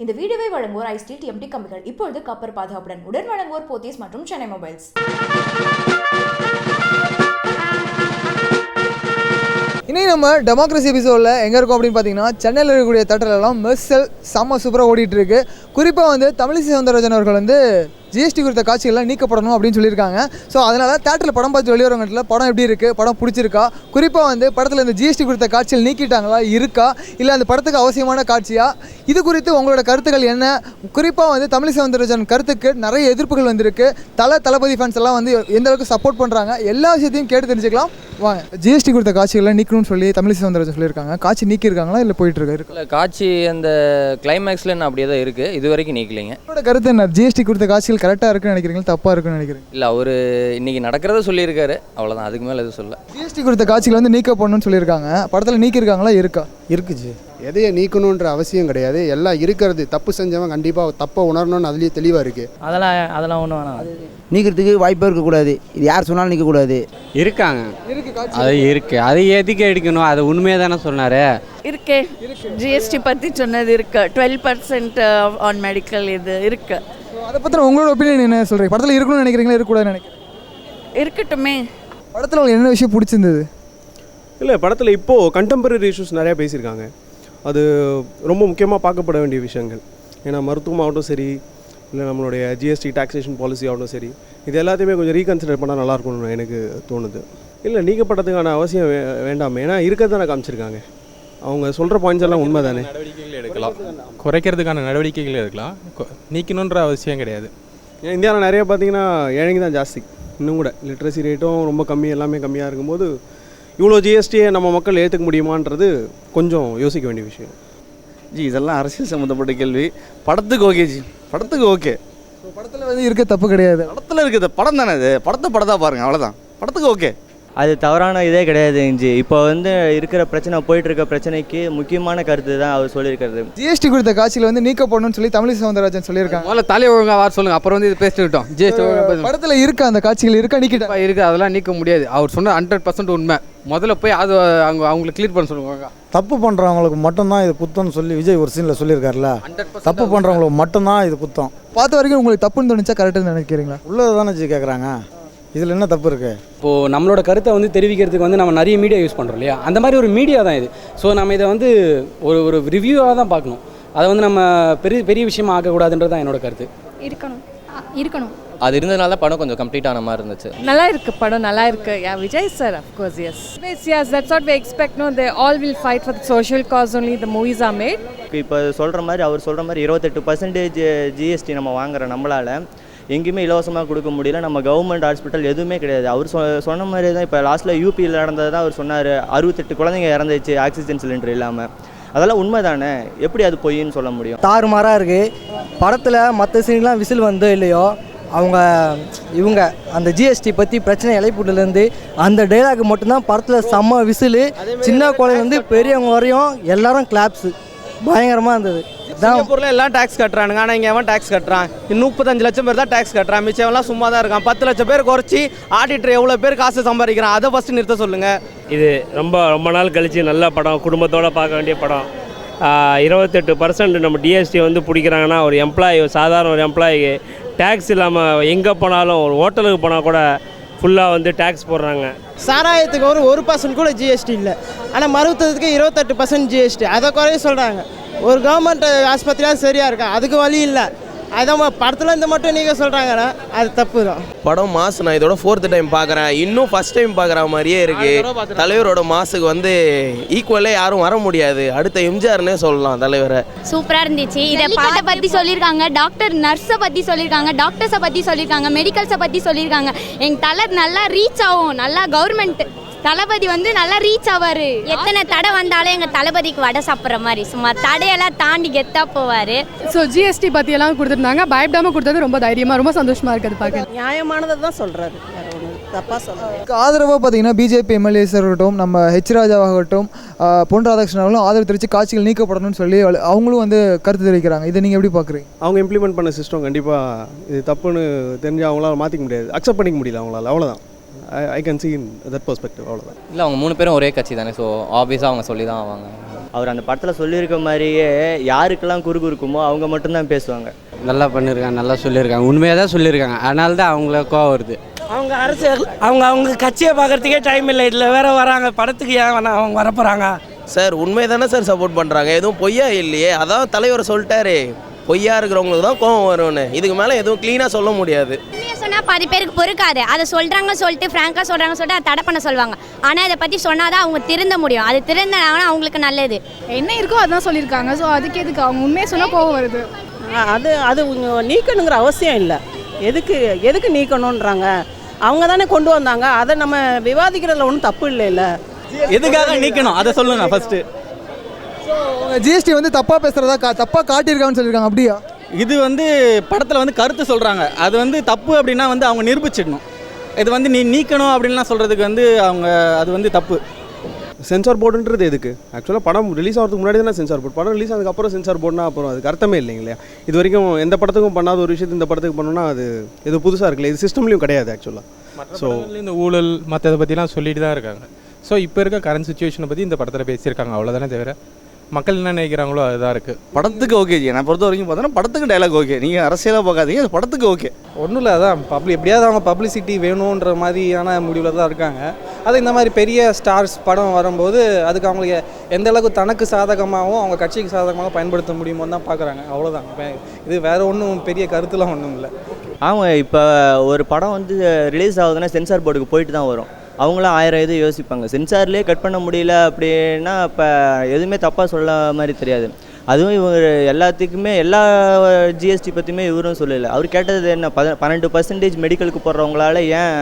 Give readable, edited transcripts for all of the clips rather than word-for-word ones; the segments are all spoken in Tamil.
இந்த வீடியோவை வழங்குவோர் ஐஸ்டீல் டிஎம்டி கம்பிகள் இப்பொழுது கப்பர் பாதுகாப்புடன் உடன் வழங்குவோர் போத்தீஸ் மற்றும் சென்னை மொபைல்ஸ். இன்னைக்கு நம்ம டெமோக்ரஸி எபிசோடில் எங்கே இருக்கோம் அப்படின்னு பார்த்தீங்கன்னா சென்னையில் இருக்கக்கூடிய தேட்டர்லாம் மெர்சல் செம்ம சூப்பராக ஓடிட்டுருக்கு. குறிப்பாக வந்து தமிழிசை சவுந்தரராஜன் அவர்கள் வந்து ஜிஎஸ்டி குறித்த காட்சிகள்லாம் நீக்கப்படணும் அப்படின்னு சொல்லியிருக்காங்க. ஸோ அதனால் தேட்டரில் படம் பார்த்து வெளிவரவங்கட்டில் படம் எப்படி இருக்குது, படம் பிடிச்சிருக்கா, குறிப்பாக வந்து படத்தில் இந்த ஜிஎஸ்டி குறித்த காட்சிகள் நீக்கிட்டாங்களா, இருக்கா, இல்லை அந்த படத்துக்கு அவசியமான காட்சியா, இது குறித்து உங்களோட கருத்துக்கள் என்ன? குறிப்பாக வந்து தமிழிசை சவுந்தரராஜன் கருத்துக்கு நிறைய எதிர்ப்புகள் வந்திருக்கு. தளபதி ஃபேன்ஸ் எல்லாம் வந்து எந்த அளவுக்கு சப்போர்ட் பண்ணுறாங்க, எல்லா விஷயத்தையும் கேட்டு தெரிஞ்சுக்கலாம் வாங்க. ஜிஎஸ்டி கொடுத்த காட்சிகள்லாம் நீக்கணும்னு சொல்லி தமிழிசை சவுந்தரராஜன் சொல்லியிருக்காங்க. காட்சி நீக்கியிருக்காங்களா இல்லை போயிட்டு இருக்கு? இல்லை, காட்சி அந்த கிளைமேக்ஸில் என்ன அப்படியே தான் இருக்குது, இது வரைக்கும் நீக்கலைங்க. உங்களோட கருத்து என்ன? ஜிஎஸ்டி கொடுத்த காட்சிகள் கரெக்டாக இருக்குன்னு நினைக்கிறீங்களா, தப்பாக இருக்குன்னு நினைக்கிறீங்க? இல்லை, அவர் இன்றைக்கி நடக்கிறத சொல்லியிருக்காரு, அவ்வளோதான், அதுக்கு மேலே எதுவும் சொல்ல. ஜிஎஸ்டி கொடுத்த காட்சிகள் வந்து நீக்கப்படணும்னு சொல்லியிருக்காங்க. படத்தில் நீக்கியிருக்காங்களா, இருக்கா? இருக்குச்சு. எதையை நீக்கணுன்ற அவசியம் கிடையாது. எல்லாம் இருக்கிறது. தப்பு செஞ்சவன் கண்டிப்பாக தப்பை உணரணும்னு அதுலேயே தெளிவாக இருக்குது. அதெல்லாம் ஒன்றும் வேணாம். நீக்கிறதுக்கு வாய்ப்பே இருக்கக்கூடாது. இது யார் சொன்னாலும் நீக்கக்கூடாது. இருக்காங்க, அது இருக்குது. அதை எதுக்கு எடுக்கணும்? அது உண்மையாக தானே சொன்னார். இருக்கு, ஜிஎஸ்டி பற்றி சொன்னது இருக்கு. 12% ஆன் மெடிக்கல் இது இருக்கு. அதை பற்றி உங்களோட ஒப்பீனியன் என்ன சொல்கிறீங்க? படத்தில் இருக்கணும்னு நினைக்கிறீங்களா, இருக்கக்கூடாதுன்னு நினைக்கிறீங்க? இருக்கட்டுமே. படத்தில் உங்களுக்கு என்ன விஷயம் பிடிச்சிருந்தது? இல்லை, படத்தில் இப்போது கண்டெம்பரரி இஷ்யூஸ் நிறையா பேசியிருக்காங்க. அது ரொம்ப முக்கியமாக பார்க்கப்பட வேண்டிய விஷயங்கள். ஏன்னா மருத்துவமாகட்டும் சரி, இல்லை நம்மளுடைய ஜிஎஸ்டி டாக்ஸேஷன் பாலிசி ஆகட்டும் சரி, இது எல்லாத்தையுமே கொஞ்சம் ரீகன்சிடர் பண்ணால் நல்லாயிருக்கும்னு எனக்கு தோணுது. இல்லை, நீக்கப்பட்டதுக்கான அவசியம் வேண்டாம். ஏன்னா இருக்கிறதான காமிச்சிருக்காங்க. அவங்க சொல்கிற பாயிண்ட்ஸ் எல்லாம் உண்மை தானே. நடவடிக்கைகள் எடுக்கலாம், குறைக்கிறதுக்கான நடவடிக்கைகள் எடுக்கலாம், நீக்கணுன்ற அவசியம் கிடையாது. ஏன்னா இந்தியாவில் நிறைய பார்த்திங்கன்னா ஏழைங்க தான் ஜாஸ்தி. இன்னும் கூட லிட்ரஸி ரேட்டும் ரொம்ப கம்மி, எல்லாமே கம்மியாக இருக்கும்போது இவ்வளோ ஜிஎஸ்டியை நம்ம மக்கள் ஏற்றுக்க முடியுமான்றது கொஞ்சம் யோசிக்க வேண்டிய விஷயம். இதெல்லாம் அரசியல் சம்மந்தப்பட்ட கேள்வி. படத்துக்கு ஓகே படத்துக்கு ஓகே. படத்தில் வந்து இருக்க தப்பு கிடையாது. படத்தில் இருக்குது, படம் தானே இது. படத்தை பாருங்கள், அவ்வளோதான். படத்துக்கு ஓகே. அது தவறான இதே கிடையாது. இப்போ வந்து இருக்கிற பிரச்சனை, போயிட்டு இருக்க பிரச்சனைக்கு முக்கியமான கருத்து தான் அவர் சொல்லியிருக்கிறது. ஜிஎஸ்டி கொடுத்த காட்சியில் வந்து நீக்கப்படணும்னு சொல்லி தமிழிசை சவுந்தரராஜன் சொல்லியிருக்காங்க. முதல்ல தலை ஒழுங்காக வர சொல்லுங்கள், அப்புறம் வந்து இது பேசிக்கிட்டோம். ஜிஎஸ்டி படத்தில் இருக்கா அந்த காட்சிகள், இருக்கா, நீக்கிட்டா இருக்குது. அதெல்லாம் நீக்க முடியாது. அவர் சொன்ன 100% உண்மை. முதல்ல போய் அது அவங்களுக்கு கிளியர் பண்ண சொல்லுவாங்க. தப்பு பண்ணுறவங்களுக்கு மட்டும்தான் இது குத்தம்னு சொல்லி விஜய் ஒரு சீனில் சொல்லியிருக்காருல்ல. தப்பு பண்ணுறவங்களுக்கு மட்டும்தான் இது குத்தம். பார்த்த வரைக்கும் உங்களுக்கு தப்புன்னு தோணுச்சா, கரெக்டுன்னு நினைக்கிறீங்களா? உள்ளது தானே கேட்குறாங்க, இதில் என்ன தப்பு இருக்குது? இப்போது நம்மளோட கருத்தை வந்து தெரிவிக்கிறதுக்கு வந்து நம்ம நிறைய மீடியா யூஸ் பண்ணுறோம் இல்லையா, அந்த மாதிரி ஒரு மீடியா தான் இது. ஸோ நம்ம இதை வந்து ஒரு ரிவ்யூவாக தான் பார்க்கணும். அதை வந்து நம்ம பெரிய விஷயமா ஆக்கக்கூடாதுன்றது தான் என்னோட கருத்து. இருக்கணும். அது இருந்ததுனால தான் படம் கொஞ்சம் கம்ப்ளீட் ஆன மாதிரி இருந்துச்சு. நல்லா இருக்கு, படம் நல்லா இருக்கு. Vijay sir, of course, yes, that's what we expect. No, they all will fight for the social cause only. The movies are made. இப்போ சொல்கிற மாதிரி, அவர் சொல்கிற மாதிரி 28% ஜிஎஸ்டி நம்ம வாங்குற நம்மளால் எங்கேயுமே இலவசமாக கொடுக்க முடியல. நம்ம கவர்மெண்ட் ஹாஸ்பிட்டல் எதுவுமே கிடையாது. அவர் சொன்ன மாதிரி தான். இப்போ லாஸ்ட்டில் யூபியில் நடந்தது தான் அவர் சொன்னார். 68 குழந்தைங்க இறந்துச்சு ஆக்சிஜன் சிலிண்டர் இல்லாமல். அதெல்லாம் உண்மை தானே, எப்படி அது பொய்ன்னு சொல்ல முடியும்? தாறுமாறாக இருக்குது. படத்தில் மற்ற சீன்லாம் விசில் வந்து இல்லையோ, இவங்க அந்த ஜிஎஸ்டி பற்றி பிரச்சனை இலைப்புட்டுலேருந்து அந்த டைலாக் மட்டும்தான் படத்தில் செம்ம விசிலு. சின்ன குழந்தைலேருந்து பெரியவங்க வரையும் எல்லாரும் கிளாப்ஸு பயங்கரமாக இருந்தது. சிங்கப்பூரில் எல்லாம் டேக்ஸ் கட்டுறானுங்க, ஆனால் இங்கே எவன் டேக்ஸ் கட்டுறான்? 35 லட்சம் பேர் தான் டேக்ஸ் கட்டுறான், மிச்சம்லாம் சும்மா தான் இருக்கான். 10 லட்சம் பேர் குறைச்சி ஆடிட்டர் எவ்வளோ பேர் காசு சம்பாதிக்கிறான், அதை ஃபஸ்ட்டு நிறுத்த சொல்லுங்கள். இது ரொம்ப நாள் கழித்து நல்ல படம், குடும்பத்தோடு பார்க்க வேண்டிய படம். 28% நம்ம டிஎஸ்டி வந்து பிடிக்கிறாங்கன்னா, ஒரு சாதாரண ஒரு எம்ப்ளாயி டேக்ஸ் இல்லாமல் எங்கே போனாலும், ஒரு ஹோட்டலுக்கு போனால் கூட ஃபுல்லாக வந்து டேக்ஸ் போடுறாங்க. சாராயத்துக்கு 1% கூட ஜிஎஸ்டி இல்லை, ஆனால் மருத்துவத்துக்கு 28% ஜிஎஸ்டி. அதை குறைய சொல்கிறாங்க. ஒரு கவர்மெண்ட் ஆஸ்பத்திரியாக சரியாக இருக்கா, அதுக்கு வழி இல்லை. அதான் படத்தில் இந்த மட்டும் நீங்கள் சொல்கிறாங்கன்னா அது தப்பு தான். படம் மாஸ், நான் இதோட 4th டைம் பார்க்குறேன். இன்னும் ஃபஸ்ட் டைம் பார்க்குற மாதிரியே இருக்குது. தலைவரோட மாஸுக்கு வந்து ஈக்குவலே யாரும் வர முடியாது. அடுத்த எம்ஜிஆர்னே சொல்லலாம் தலைவரை. சூப்பராக இருந்துச்சு. இதை பாட்டை பற்றி சொல்லியிருக்காங்க, நர்ஸை பற்றி சொல்லியிருக்காங்க, டாக்டர்ஸை பற்றி சொல்லியிருக்காங்க, மெடிக்கல்ஸை பற்றி சொல்லியிருக்காங்க. எங்கள் தலை நல்லா ரீச் ஆகும். நல்லா கவர்மெண்ட் தளபதி வந்து நல்லா ரீச் ஆவார். எத்தனை தடை வந்தாலும் எங்கள் தளபதிக்கு வடை சாப்பிட்ற மாதிரி சும்மா தடையெல்லாம் தாண்டி கெத்தா போவார். ஸோ ஜிஎஸ்டி பற்றியெல்லாம் கொடுத்துருந்தாங்க, பயப்படாமல் கொடுத்தது ரொம்ப தைரியமாக, ரொம்ப சந்தோஷமாக இருக்குது பார்க்க. நியாயமானதை தான் சொல்கிறாரு, தப்பாக சொல்கிறாரு. ஆதரவாக பார்த்தீங்கன்னா பிஜேபி எம்எல்ஏஸ் இருக்கட்டும், நம்ம ஹெச் ராஜாவாகட்டும், பொன் ராதாகிருஷ்ணன் அவர்களும் ஆதரவு தெரிவித்து காட்சிகள் நீக்கப்படணும்னு சொல்லி அவங்களும் வந்து கருத்து தெரிவிக்கிறாங்க. இதை நீங்கள் எப்படி பார்க்குறீங்க? அவங்க இம்ப்ளிமெண்ட் பண்ண சிஸ்டம் கண்டிப்பாக இது தப்புன்னு தெரிஞ்சு அவங்களால மாற்றிக்க முடியாது, அக்செப்ட் பண்ணிக்க முடியல அவங்களால. அவ்வளோதான், I can see in that perspective அவ்வளோதான். இல்லை அவங்க 3 பேரும் ஒரே கட்சி தானே, ஸோ ஆப்வியஸாக அவங்க சொல்லி தான் ஆவாங்க. அவர் அந்த படத்தில் சொல்லியிருக்க மாதிரியே யாருக்கெல்லாம் குறுகு இருக்குமோ அவங்க மட்டும்தான் பேசுவாங்க. நல்லா பண்ணியிருக்காங்க, நல்லா சொல்லியிருக்காங்க, உண்மையாக தான் சொல்லியிருக்காங்க. அதனால தான் அவங்கள கோவம் வருது. அவங்க அரசியல் அவங்க கட்சியை பார்க்குறதுக்கே டைம் இல்லை, இதில் வேற வராங்க படத்துக்கு. ஏன் வேணா அவங்க வரப்போகிறாங்க சார்? உண்மை தானே சார் சப்போர்ட் பண்ணுறாங்க, எதுவும் பொய்யா இல்லையே. அதான் தலைவர் சொல்லிட்டாரு, பொய்யா இருக்கிறவங்களுக்கு தான் கோவம் வரும்னு. இதுக்கு மேலே எதுவும் க்ளீனாக சொல்ல முடியாது. சொன்னால் பாதி பேருக்கு பொறுக்காது. அதை சொல்கிறாங்க சொல்லிட்டு ஃப்ராங்காக சொல்கிறாங்க சொல்லிட்டு அதை தடை பண்ண சொல்லுவாங்க. ஆனால் இதை பற்றி சொன்னால் தான் அவங்க திருந்த முடியும். அது திருந்தாங்கன்னா அவங்களுக்கு நல்லது. என்ன இருக்கோ அதான் சொல்லியிருக்காங்க. ஸோ அதுக்கு எதுக்கு அவங்க உண்மையை சொன்னால் கோவம் வருது? அது நீக்கணுங்கிற அவசியம் இல்லை. எதுக்கு நீக்கணுன்றாங்க? அவங்க தானே கொண்டு வந்தாங்க, அதை நம்ம விவாதிக்கிறதுல ஒன்றும் தப்பு இல்லைல்ல. எதுக்காக நீக்கணும் அதை சொல்லுங்க ஃபஸ்ட்டு. ஜிஎஸ்டி வந்து தப்பாக பேசுகிறதா தப்பாக காட்டியிருக்காங்கன்னு சொல்லியிருக்காங்க, அப்படியா? இது வந்து படத்தில் வந்து கருத்து சொல்கிறாங்க, அது வந்து தப்பு அப்படின்னா வந்து அவங்க நிரூபிச்சிடணும். இது வந்து நீக்கணும் அப்படின்லாம் சொல்கிறதுக்கு வந்து அவங்க அது வந்து தப்பு. சென்சார் போர்டுன்றது எதுக்கு? ஆக்சுவலாக படம் ரிலீஸ் ஆகிறதுக்கு முன்னாடி தானே சென்சார் போர்டு. படம் ரிலீஸ் அதுக்கப்புறம் சென்சார் போர்டுனா அப்புறம் அதுக்கு அர்த்தமே இல்லைங்க இல்லையா? இது வரைக்கும் எந்த படத்துக்கும் பண்ணாத ஒரு விஷயத்தை இந்த படத்துக்கு பண்ணோன்னா அது எது புதுசாக இருக்குல்ல. இது சிஸ்டம்லேயும் கிடையாது ஆக்சுவலாக. ஸோ இந்த ஊழல் மற்றதை பற்றிலாம் சொல்லிட்டு தான் இருக்காங்க. ஸோ இப்போ இருக்க கரண்ட் சுச்சுவேஷனை பற்றி இந்த படத்தில் பேசியிருக்காங்க, அவ்வளோதானே தவிர மக்கள் என்ன நினைக்கிறாங்களோ அதுதான் இருக்குது. படத்துக்கு ஓகே ஜி, நான் பொறுத்த வரைக்கும் பார்த்தோன்னா படத்துக்கு டைலாக் ஓகே. நீங்கள் அரசியலாக பார்க்காதீங்க, அது படத்துக்கு ஓகே. ஒன்றும் இல்லை, அதான் எப்படியாவது அவங்க பப்ளிசிட்டி வேணுன்ற மாதிரியான முடிவில் தான் இருக்காங்க. அது இந்த மாதிரி பெரிய ஸ்டார்ஸ் படம் வரும்போது அதுக்கு அவங்களுக்கு எந்த அளவுக்கு தனக்கு சாதகமாகவும் அவங்க கட்சிக்கு சாதகமாக பயன்படுத்த முடியுமோ தான் பார்க்குறாங்க, அவ்வளோதான். இது வேறு ஒன்றும் பெரிய கருத்துலாம் ஒன்றும் இல்லை. ஆமாம், இப்போ ஒரு படம் வந்து ரிலீஸ் ஆகுதுன்னா சென்சார் போர்டுக்கு போயிட்டு தான் வரும். அவங்களாம் 1000 இது யோசிப்பாங்க. சென்சார்லேயே கட் பண்ண முடியல அப்படின்னா இப்போ எதுவுமே தப்பாக சொல்ல மாதிரி தெரியாது. அதுவும் இவர் எல்லாத்துக்குமே எல்லா ஜிஎஸ்டி பற்றியுமே இவரும் சொல்லலை. அவர் கேட்டது என்ன, 12% மெடிக்கலுக்கு போடுறவங்களால ஏன்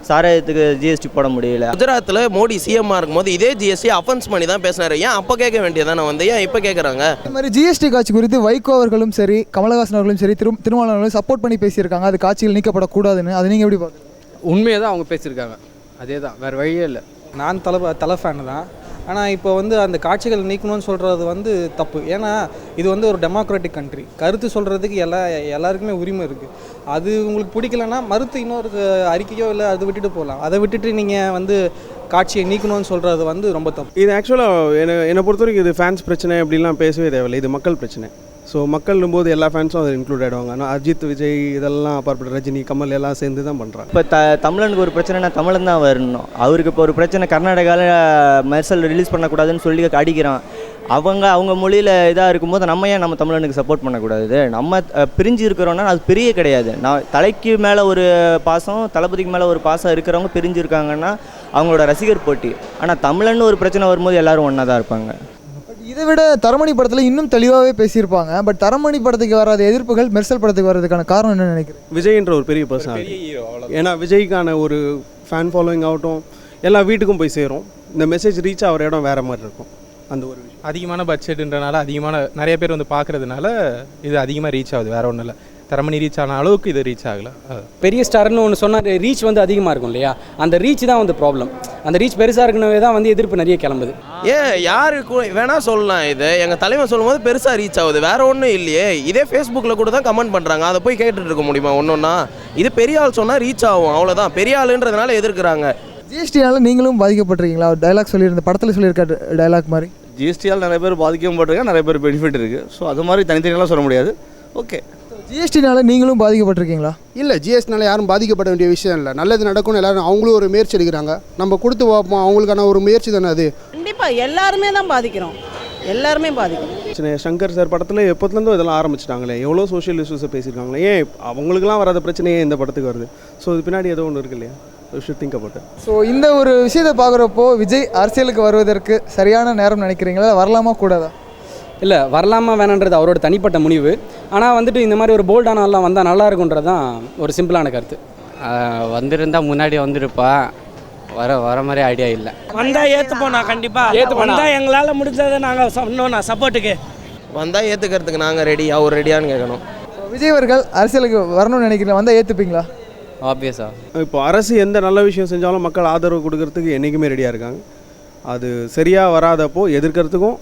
சாராயத்துக்கு ஜிஎஸ்டி போட முடியல? குஜராத்தில் மோடி சிஎம்மாக இருக்கும்போது இதே ஜிஎஸ்டி அஃபென்ஸ் பண்ணி தான் பேசினாரு. ஏன் அப்போ கேட்க வேண்டியதானே வந்து ஏன் இப்போ கேட்குறாங்க? இந்த மாதிரி ஜிஎஸ்டி காட்சி குறித்து வைகோ அவர்களும் சரி, கமலஹாசன் அவர்களும் சரி, திருமாவளவர்களும் சப்போர்ட் பண்ணி பேசியிருக்காங்க, அது காட்சிகள் நீக்கப்படக்கூடாதுன்னு. அதை நீங்கள் எப்படி பார்க்குறீங்க? உண்மையாக தான் அவங்க பேசியிருக்காங்க, அதே தான், வேறு வழியே இல்லை. நான் தலை ஃபேனு தான். ஆனால் இப்போ வந்து அந்த காட்சிகள் நீக்கணும்னு சொல்கிறது வந்து தப்பு. ஏன்னா இது வந்து ஒரு டெமோக்ராட்டிக் கண்ட்ரி, கருத்து சொல்கிறதுக்கு எல்லாருக்குமே உரிமை இருக்குது. அது உங்களுக்கு பிடிக்கலன்னா மறுத்து இன்னொரு அறிக்கையோ இல்லை அது விட்டுட்டு போகலாம். அதை விட்டுட்டு நீங்கள் வந்து காட்சியை நீக்கணும்னு சொல்கிறது வந்து ரொம்ப தப்பு. இது ஆக்சுவலாக என்னை பொறுத்த வரைக்கும் இது ஃபேன்ஸ் பிரச்சனை அப்படின்லாம் பேசவே தேவையில்லை. இது மக்கள் பிரச்சனை. ஸோ மக்கள்னும் போது எல்லா ஃபேன்ஸும் அதில் இன்க்ளூட் ஆகிடுவாங்க. ஆனால் அஜித், விஜய் இதெல்லாம் அப்பாற்பட்ட ரஜினி, கமல் எல்லாம் சேர்ந்து தான் பண்ணுறாங்க. இப்போ தமிழனுக்கு ஒரு பிரச்சனைனா தமிழன் தான் வரணும். அவருக்கு இப்போ ஒரு பிரச்சனை கர்நாடகாவில் மெர்சல் ரிலீஸ் பண்ணக்கூடாதுன்னு சொல்லி அடிக்கிறான். அவங்க மொழியில் இதாக இருக்கும்போது நம்ம ஏன் நம்ம தமிழனுக்கு சப்போர்ட் பண்ணக்கூடாது? நம்ம பிரிஞ்சு இருக்கிறோன்னா அது பிரிய கிடையாது. நான் தலைக்கு மேலே ஒரு பாசம், தளபதிக்கு மேலே ஒரு பாசம் இருக்கிறவங்க பிரிஞ்சு இருக்காங்கன்னா அவங்களோட ரசிகர் போட்டி. ஆனால் தமிழன்னு ஒரு பிரச்சனை வரும்போது எல்லோரும் ஒன்றா தான் இருப்பாங்க. இதை விட தரமணி படத்தில் இன்னும் தெளிவாகவே பேசியிருப்பாங்க. பட் தரமணி படத்துக்கு வராத எதிர்ப்புகள் மெர்சல் படத்துக்கு வர்றதுக்கான காரணம் என்ன நினைக்கிறேன்? விஜய்ன்ற ஒரு பெரிய பர்சனாலிட்டி. ஏன்னா விஜய்க்கான ஒரு ஃபேன் ஃபாலோவிங் ஆகட்டும் எல்லா வீட்டுக்கும் போய் சேரும். இந்த மெசேஜ் ரீச் ஆகிற இடம் வேறு மாதிரி இருக்கும். அந்த ஒரு விஷயம் அதிகமான பட்ஜெட்டுன்றனால நிறைய பேர் வந்து பார்க்குறதுனால இது அதிகமாக ரீச் ஆகுது, வேறு ஒன்றும் இல்லை. தரமணி ரீச் ஆன அளவுக்கு இது ரீச் ஆகலை. பெரிய ஸ்டார்னு ஒன்று சொன்னால் ரீச் வந்து அதிகமாக இருக்கும் இல்லையா? அந்த ரீச் தான் வந்து ப்ராப்ளம். அந்த ரீச் பெருசாக இருக்கணுமே தான் வந்து எதிர்ப்பு நிறைய கிளம்புது. யாருக்கு வேணா சொல்லலாம். இது எங்கள் தலைவன் சொல்லும்போது பெருசாக ரீச் ஆகுது, வேற ஒன்றும் இல்லையே. இதே ஃபேஸ்புக்கில் கூட தான் கமெண்ட் பண்ணுறாங்க, அதை போய் கேட்டுட்டு இருக்க முடியுமா? ஒன்றா இது பெரிய ஆள் சொன்னால் ரீச் ஆகும், அவ்வளோதான். பெரிய ஆளுன்றதுனால எதிர்க்கிறாங்க. ஜிஎஸ்டியால் நீங்களும் பாதிக்கப்பட்டிருக்கீங்களா? டைலாக் சொல்லியிருந்த படத்தில் சொல்லியிருக்க டைலாக் மாதிரி ஜிஎஸ்டியால் நிறைய பேர் பாதிக்கப்பட்டிருக்காங்க, நிறைய பேர் பெனிஃபிட் இருக்குது. ஸோ அது மாதிரி தனித்தனியெல்லாம் சொல்ல முடியாது. ஓகே, ஜிஎஸ்டினால நீங்களும் பாதிக்கப்பட்டிருக்கீங்களா? இல்லை, ஜிஎஸ்டினால யாரும் பாதிக்கப்பட வேண்டிய விஷயம் இல்லை. நல்லது நடக்கும்னு எல்லாரும் அவங்களும் ஒரு முயற்சி எடுக்கிறாங்க. நம்ம கொடுத்து பார்ப்போம், அவங்களுக்கான ஒரு முயற்சி தானே அது. கண்டிப்பாக எல்லாருமே தான் பாதிக்கிறோம், எல்லாருமே பாதிக்கிறோம். சங்கர் சார் படத்தில் எப்போத்துலேருந்தும் இதெல்லாம் ஆரம்பிச்சிட்டாங்களே, எவ்வளோ சோஷியல் இஷ்யூஸை பேசியிருக்காங்களே. ஏன் அவங்களுக்குலாம் வராத பிரச்சனையே இந்த படத்துக்கு வருது? ஸோ இது பின்னாடி ஏதோ ஒன்று இருக்கு இல்லையா? Think about it. ஸோ இந்த ஒரு விஷயத்தை பார்க்குறப்போ விஜய் அரசியலுக்கு வருவதற்கு சரியான நேரம் நினைக்கிறீங்களா? வரலாமா கூடாதா? இல்லை, வரலாமா வேணான்றது அவரோட தனிப்பட்ட முடிவு. ஆனால் வந்துட்டு இந்த மாதிரி ஒரு போல்டானலாம் வந்தால் நல்லா இருக்குன்றது தான் ஒரு சிம்பிளான கருத்து. வந்திருந்தால் முன்னாடி வந்திருப்பா, வர மாதிரி ஐடியா இல்லை. வந்தால் ஏற்றுப்போம், நான் கண்டிப்பாக வந்தால் எங்களால் முடிஞ்சதை நாங்கள் சொன்னோம். நான் சப்போர்ட்டுக்கு வந்தால் ஏற்றுக்கிறதுக்கு நாங்கள் ரெடி, அவர் ரெடியான்னு கேட்கணும். விஜய் அவர்கள் அரசியலுக்கு வரணும்னு நினைக்கிறேன், வந்தால் ஏற்றுப்பீங்களா? ஆப்வியஸாக இப்போ அரசு எந்த நல்ல விஷயம் செஞ்சாலும் மக்கள் ஆதரவு கொடுக்கறதுக்கு என்றைக்குமே ரெடியாக இருக்காங்க. அது சரியாக வராதப்போ எதிர்க்கிறதுக்கும்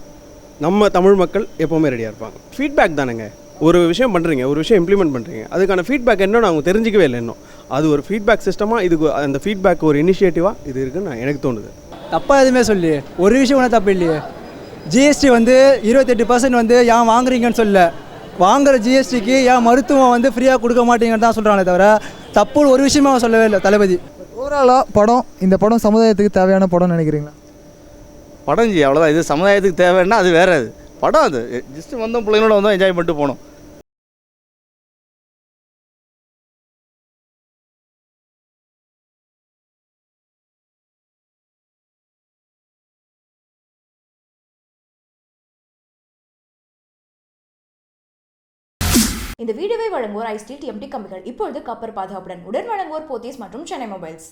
நம்ம தமிழ் மக்கள் எப்போவுமே ரெடியாக இருப்பாங்க. ஃபீட்பேக் தானேங்க. ஒரு விஷயம் பண்ணுறீங்க, ஒரு விஷயம் இம்ப்ளிமெண்ட் பண்ணுறீங்க, அதுக்கான ஃபீட்பேக் என்னன்னு அவங்க தெரிஞ்சிக்கவே இல்லை இன்னும். அது ஒரு ஃபீட்பேக் சிஸ்டமாக இதுக்கு அந்த ஃபீட்பேக் ஒரு இனிஷியேட்டிவாக இது இருக்குன்னு எனக்கு தோணுது. தப்பாக எதுவுமே சொல்லி ஒரு விஷயம் ஒன்றும் தப்பு இல்லையே. ஜிஎஸ்டி வந்து 28% வந்து ஏன் வாங்குறீங்கன்னு சொல்ல, வாங்குற ஜிஎஸ்டிக்கு ஏன் மருத்துவம் வந்து ஃப்ரீயாக கொடுக்க மாட்டீங்கன்னு தான் சொல்கிறாங்களே தவிர தப்புன்னு ஒரு விஷயமா சொல்லவே இல்லை தளபதி. ஓவராலாக படம், இந்த படம் சமுதாயத்துக்கு தேவையான படம்னு நினைக்கிறீங்களா? படம் ஜி அவ்வளோதான். இது சமுதாயத்துக்கு தேவைன்னா அது வேறு. அது படம், அது ஜஸ்ட் வந்தோம் பிள்ளைங்களோட வந்தோம் என்ஜாய் பண்ணிட்டு போனோம். இந்த வீடியோவை வழங்குவோர் ஐஸ்டீல் டிஎம்டி கம்பிகள். இப்பொழுது காப்பர் பாதுகாப்புடன். உடன் வழங்குவோர் போத்தீஸ் மற்றும் சென்னை மொபைல்ஸ்.